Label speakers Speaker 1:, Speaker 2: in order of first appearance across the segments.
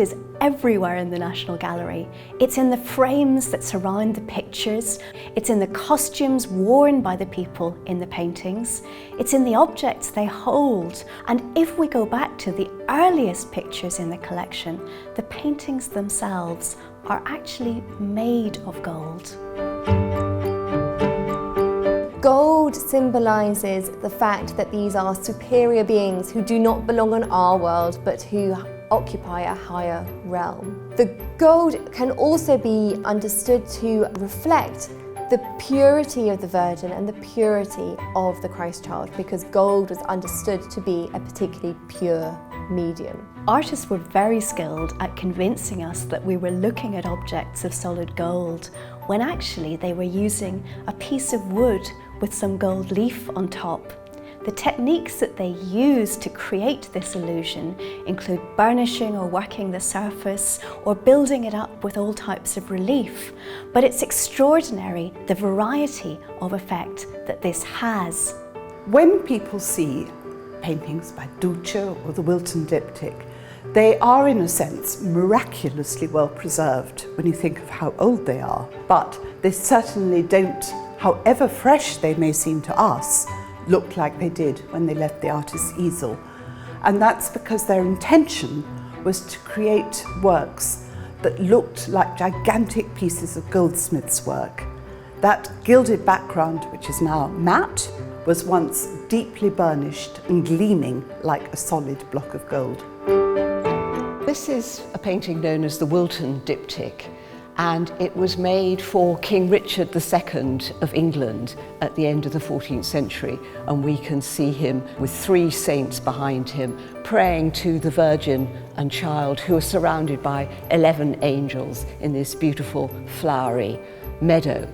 Speaker 1: gold is everywhere in the National Gallery. It's in the frames that surround the pictures. It's in the costumes worn by the people in the paintings. It's in the objects they hold. And if we go back to the earliest pictures in the collection, the paintings themselves are actually made of gold.
Speaker 2: Gold symbolises the fact that these are superior beings who do not belong on our world, but who occupy a higher realm. The gold can also be understood to reflect the purity of the Virgin and the purity of the Christ child, because gold was understood to be a particularly pure medium.
Speaker 1: Artists were very skilled at convincing us that we were looking at objects of solid gold, when actually they were using a piece of wood with some gold leaf on top. The techniques that they use to create this illusion include burnishing or working the surface or building it up with all types of relief. But it's extraordinary the variety of effect that this has.
Speaker 3: When people see paintings by Duccio or the Wilton Diptych, they are in a sense miraculously well preserved when you think of how old they are, but they certainly don't, however fresh they may seem to us, look like they did when they left the artist's easel. And that's because their intention was to create works that looked like gigantic pieces of goldsmith's work. That gilded background, which is now matte, was once deeply burnished and gleaming like a solid block of gold.
Speaker 4: This is a painting known as the Wilton Diptych, and it was made for King Richard II of England at the end of the 14th century, and we can see him with 3 saints behind him praying to the Virgin and Child, who are surrounded by 11 angels in this beautiful flowery meadow.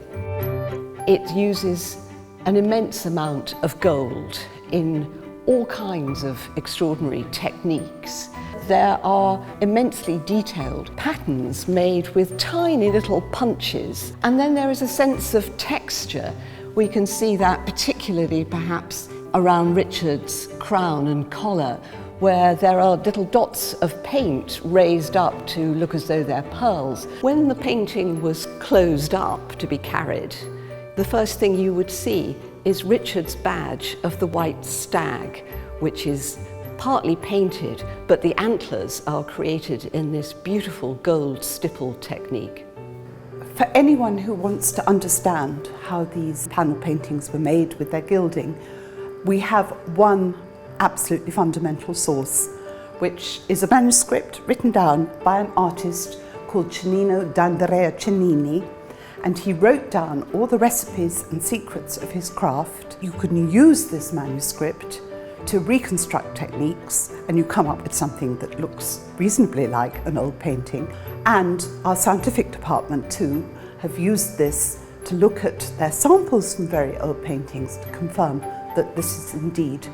Speaker 4: It uses an immense amount of gold in all kinds of extraordinary techniques. There are immensely detailed patterns made with tiny little punches, and then there is a sense of texture. We can see that particularly perhaps around Richard's crown and collar, where there are little dots of paint raised up to look as though they're pearls. When the painting was closed up to be carried, the first thing you would see is Richard's badge of the white stag, which is partly painted, but the antlers are created in this beautiful gold stipple technique.
Speaker 3: For anyone who wants to understand how these panel paintings were made with their gilding, we have one absolutely fundamental source, which is a manuscript written down by an artist called Andrea Cennini, and he wrote down all the recipes and secrets of his craft. You can use this manuscript to reconstruct techniques, and you come up with something that looks reasonably like an old painting. And our scientific department too have used this to look at their samples from very old paintings to confirm that this is indeed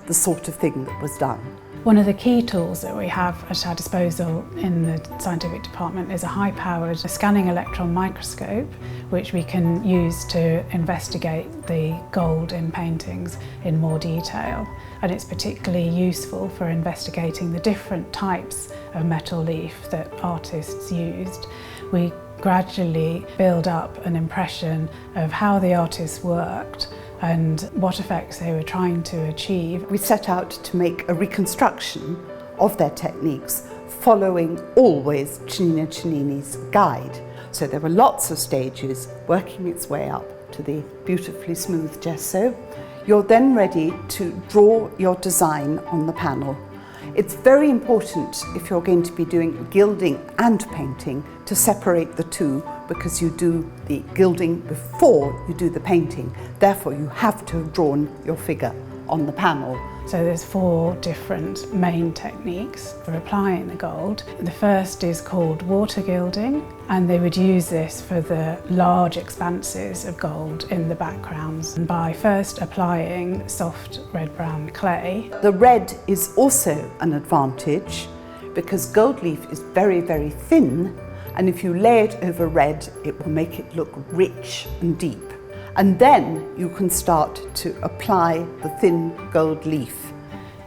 Speaker 3: the sort of thing that was done.
Speaker 5: One of the key tools that we have at our disposal in the scientific department is a high-powered scanning electron microscope, which we can use to investigate the gold in paintings in more detail. And it's particularly useful for investigating the different types of metal leaf that artists used. We gradually build up an impression of how the artists worked and what effects they were trying to achieve.
Speaker 3: We set out to make a reconstruction of their techniques, following always Cennini's guide. So there were lots of stages working its way up to the beautifully smooth gesso. You're then ready to draw your design on the panel. It's very important, if you're going to be doing gilding and painting, to separate the two, because you do the gilding before you do the painting. Therefore, you have to have drawn your figure on the panel.
Speaker 5: So there's 4 different main techniques for applying the gold. The first is called water gilding, and they would use this for the large expanses of gold in the backgrounds, and by first applying soft red-brown clay.
Speaker 3: The red is also an advantage because gold leaf is very, very thin, and if you lay it over red, it will make it look rich and deep. And then you can start to apply the thin gold leaf.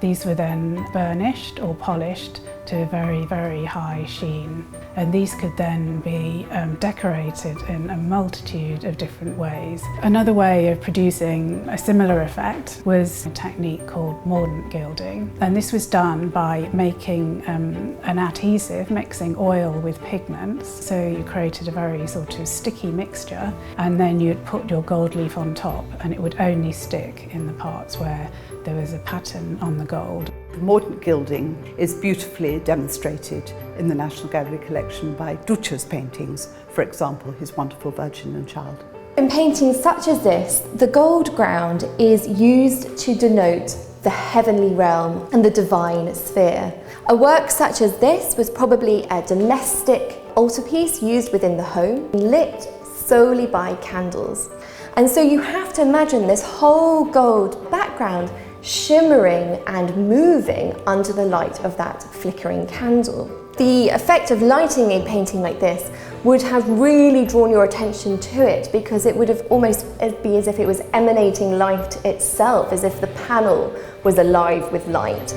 Speaker 5: These were then burnished or polished to a very, very high sheen. And these could then be decorated in a multitude of different ways. Another way of producing a similar effect was a technique called mordant gilding. And this was done by making an adhesive, mixing oil with pigments. So you created a very sort of sticky mixture, and then you'd put your gold leaf on top, and it would only stick in the parts where there was a pattern on the gold.
Speaker 3: Mordant gilding is beautifully demonstrated in the National Gallery collection by Duccio's paintings, for example, his wonderful Virgin and Child.
Speaker 2: In paintings such as this, the gold ground is used to denote the heavenly realm and the divine sphere. A work such as this was probably a domestic altarpiece used within the home, lit solely by candles. And so you have to imagine this whole gold background shimmering and moving under the light of that flickering candle. The effect of lighting a painting like this would have really drawn your attention to it, because it would have almost be as if it was emanating light itself, as if the panel was alive with light.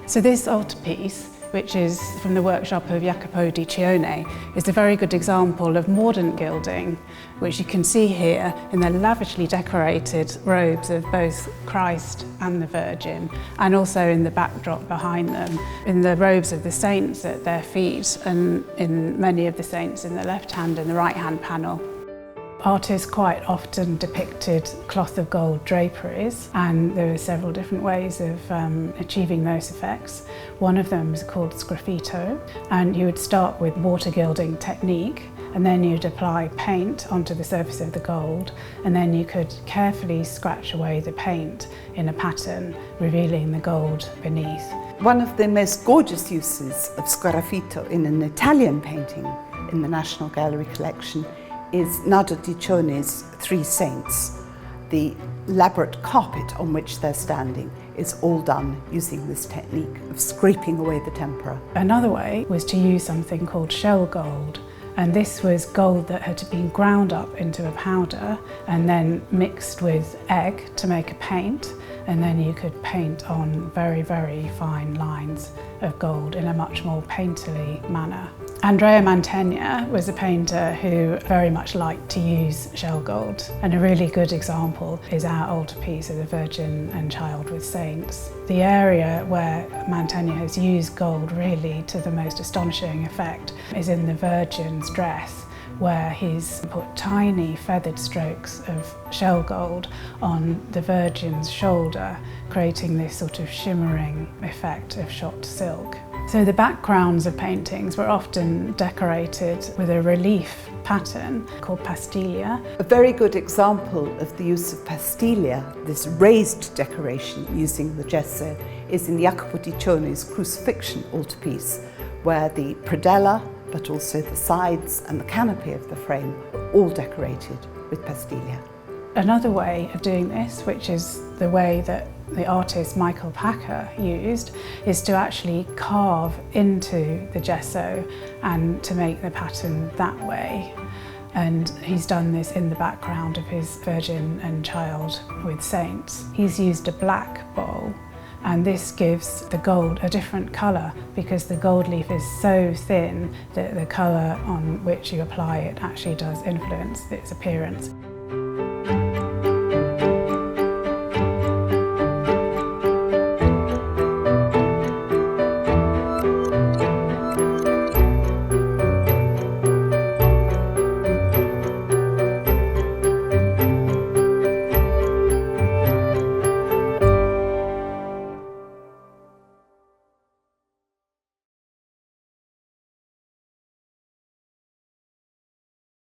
Speaker 5: So this altarpiece, which is from the workshop of Jacopo di Cione, is a very good example of mordant gilding, which you can see here in the lavishly decorated robes of both Christ and the Virgin, and also in the backdrop behind them, in the robes of the saints at their feet, and in many of the saints in the left hand and the right hand panel. Artists quite often depicted cloth of gold draperies, and there are several different ways of achieving those effects. One of them is called sgraffito, and you would start with water gilding technique, and then you'd apply paint onto the surface of the gold, and then you could carefully scratch away the paint in a pattern, revealing the gold beneath.
Speaker 3: One of the most gorgeous uses of sgraffito in an Italian painting in the National Gallery collection is Nardo di Cione's Three Saints. The elaborate carpet on which they're standing is all done using this technique of scraping away the tempera.
Speaker 5: Another way was to use something called shell gold, and this was gold that had been ground up into a powder and then mixed with egg to make a paint, and then you could paint on very, very fine lines of gold in a much more painterly manner. Andrea Mantegna was a painter who very much liked to use shell gold, and a really good example is our altarpiece of the Virgin and Child with Saints. The area where Mantegna has used gold really to the most astonishing effect is in the Virgin's dress, where he's put tiny feathered strokes of shell gold on the Virgin's shoulder, creating this sort of shimmering effect of shot silk. So the backgrounds of paintings were often decorated with a relief pattern called pastiglia.
Speaker 3: A very good example of the use of pastiglia, this raised decoration using the gesso, is in Jacopo di Cione's Crucifixion altarpiece, where the predella, but also the sides and the canopy of the frame are all decorated with pastiglia.
Speaker 5: Another way of doing this, which is the way that the artist Michael Packer used, is to actually carve into the gesso and to make the pattern that way. And he's done this in the background of his Virgin and Child with Saints. He's used a black bowl, and this gives the gold a different colour because the gold leaf is so thin that the colour on which you apply it actually does influence its appearance.